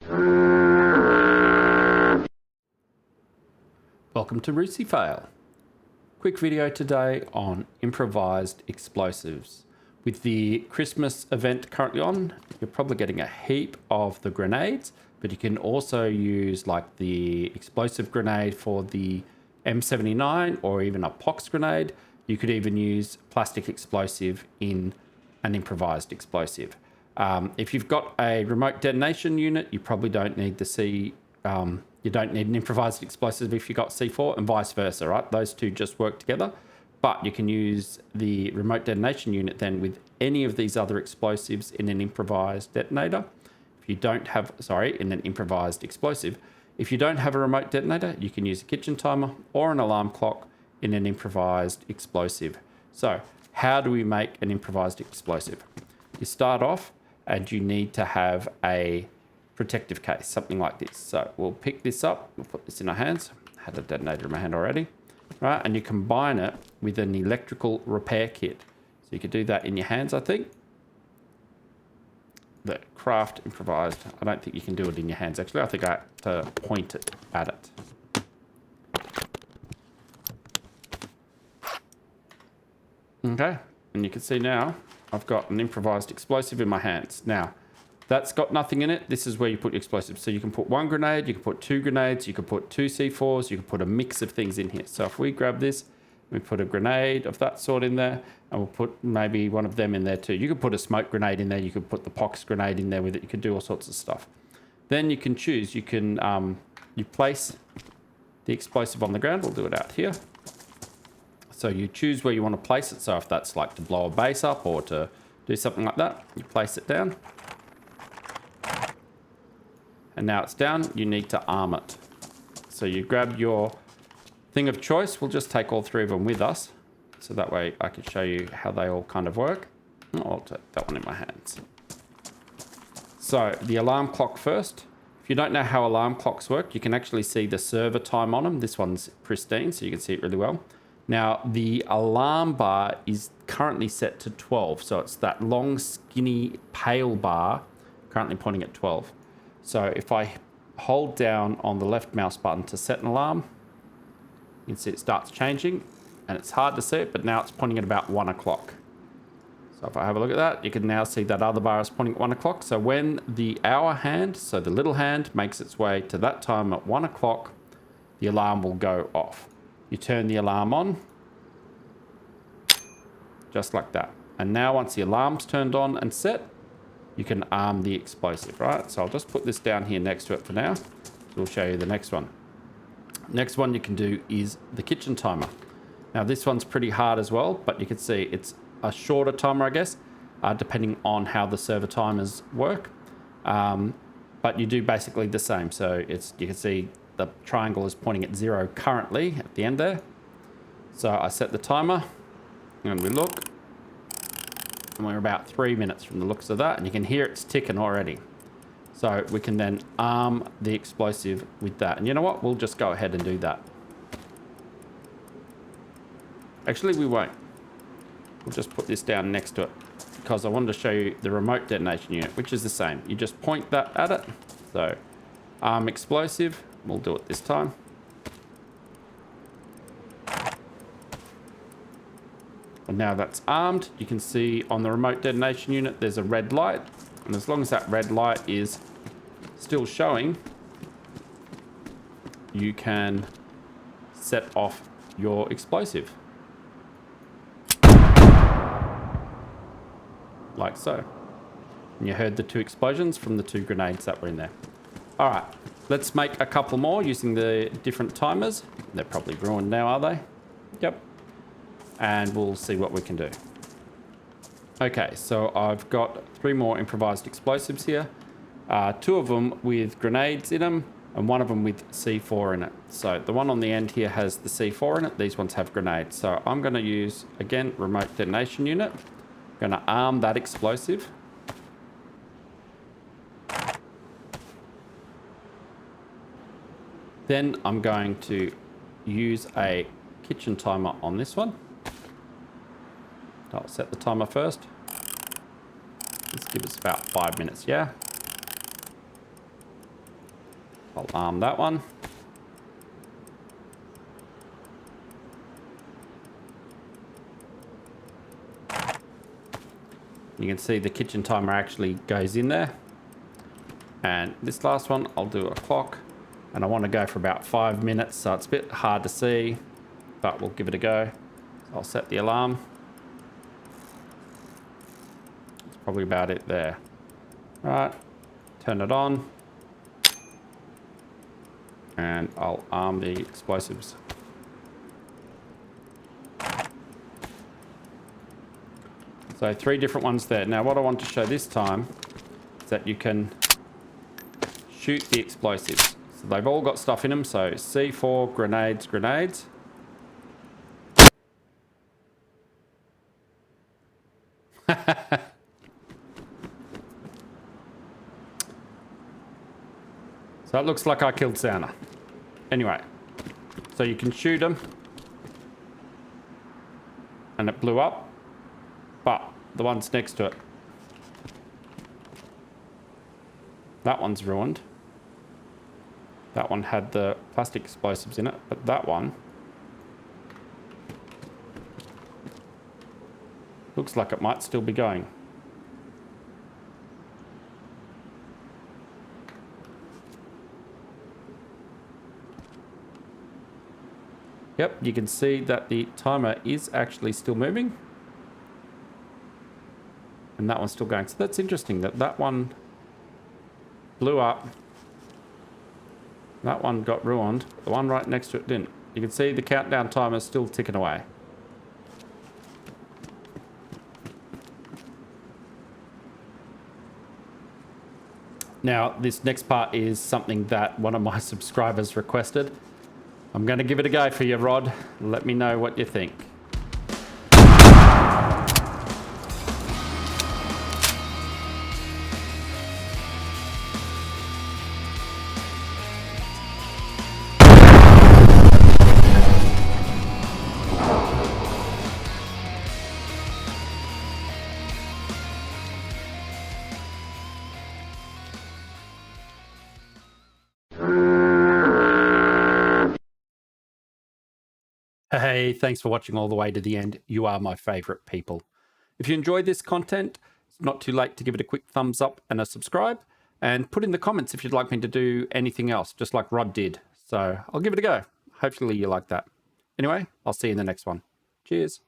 Welcome to Roosie Fail. Quick video today on improvised explosives. With the Christmas event currently on, you're probably getting a heap of the grenades, but you can also use like the explosive grenade for the M79 or even a POX grenade. You could even use plastic explosive in an improvised explosive. If you've got a remote detonation unit, you probably don't need you don't need an improvised explosive if you've got C4, and vice versa, right? Those two just work together. But you can use the remote detonation unit then with any of these other explosives in an improvised detonator. If you don't have, in an improvised explosive. If you don't have a remote detonator, you can use a kitchen timer or an alarm clock in an improvised explosive. So how do we make an improvised explosive? You start off and you need to have a protective case, something like this. So we'll pick this up, we'll put this in our hands. I had a detonator in my hand already, right? And you combine it with an electrical repair kit. So you could do that in your hands, I think. The craft improvised. I don't think you can do it in your hands, actually. I think I have to point it at it. Okay, and you can see now I've got an improvised explosive in my hands. Now, that's got nothing in it. This is where you put your explosives. So you can put one grenade, you can put two grenades, you can put two C4s, you can put a mix of things in here. So if we grab this, we put a grenade of that sort in there, and we'll put maybe one of them in there too. You could put a smoke grenade in there, you could put the POX grenade in there with it, you could do all sorts of stuff. Then you can choose, you can, you place the explosive on the ground. We'll do it out here. So you choose where you want to place it. So if that's like to blow a base up or to do something like that, you place it down. And now it's down, you need to arm it. So you grab your thing of choice. We'll just take all three of them with us. So that way I can show you how they all kind of work. I'll take that one in my hands. So the alarm clock first. If you don't know how alarm clocks work, you can actually see the server time on them. This one's pristine, so you can see it really well. Now, the alarm bar is currently set to 12. So it's that long, skinny, pale bar currently pointing at 12. So if I hold down on the left mouse button to set an alarm, you can see it starts changing, and it's hard to see it, but now it's pointing at about 1 o'clock. So if I have a look at that, you can now see that other bar is pointing at 1 o'clock. So when the hour hand, so the little hand, makes its way to that time at 1 o'clock, the alarm will go off. You turn the alarm on, just like that. And now once the alarm's turned on and set, you can arm the explosive, right? So I'll just put this down here next to it for now. So we'll show you the next one. Next one you can do is the kitchen timer. Now this one's pretty hard as well, but you can see it's a shorter timer, I guess, depending on how the server timers work. But you do basically the same. So you can see the triangle is pointing at 0 currently at the end there. So I set the timer and we look. And we're about 3 minutes from the looks of that, and you can hear it's ticking already. So we can then arm the explosive with that. And you know what? We'll just go ahead and do that. Actually, we won't. We'll just put this down next to it because I wanted to show you the remote detonation unit, which is the same. You just point that at it. So arm explosive. We'll do it this time. And now that's armed, you can see on the remote detonation unit there's a red light, and as long as that red light is still showing, you can set off your explosive. Like so. And you heard the 2 explosions from the 2 grenades that were in there. All right, let's make a couple more using the different timers. They're probably ruined now, are they? Yep. And we'll see what we can do. Okay, so I've got 3 more improvised explosives here. 2 of them with grenades in them, and 1 of them with C4 in it. So the one on the end here has the C4 in it. These ones have grenades. So I'm going to use, again, remote detonation unit. I'm going to arm that explosive. Then I'm going to use a kitchen timer on this one. I'll set the timer first. Let's give us about 5 minutes, yeah? I'll arm that one. You can see the kitchen timer actually goes in there. And this last one, I'll do a clock. And I want to go for about 5 minutes, so it's a bit hard to see, but we'll give it a go. I'll set the alarm. That's probably about it there. All right, turn it on. And I'll arm the explosives. So 3 different ones there. Now what I want to show this time is that you can shoot the explosives. So they've all got stuff in them. So C4, grenades, grenades. So it looks like I killed Santa. Anyway, so you can shoot them. And it blew up. But the ones next to it, that one's ruined. That one had the plastic explosives in it, but that one looks like it might still be going. Yep, you can see that the timer is actually still moving. And that one's still going. So that's interesting that that one blew up. That one got ruined. The one right next to it didn't. You can see the countdown timer is still ticking away. Now, this next part is something that one of my subscribers requested. I'm going to give it a go for you, Rod. Let me know what you think. Hey, thanks for watching all the way to the end. You are my favorite people. If you enjoyed this content, it's not too late to give it a quick thumbs up and a subscribe, and put in the comments if you'd like me to do anything else, just like Rod did. So I'll give it a go. Hopefully you like that. Anyway, I'll see you in the next one. Cheers.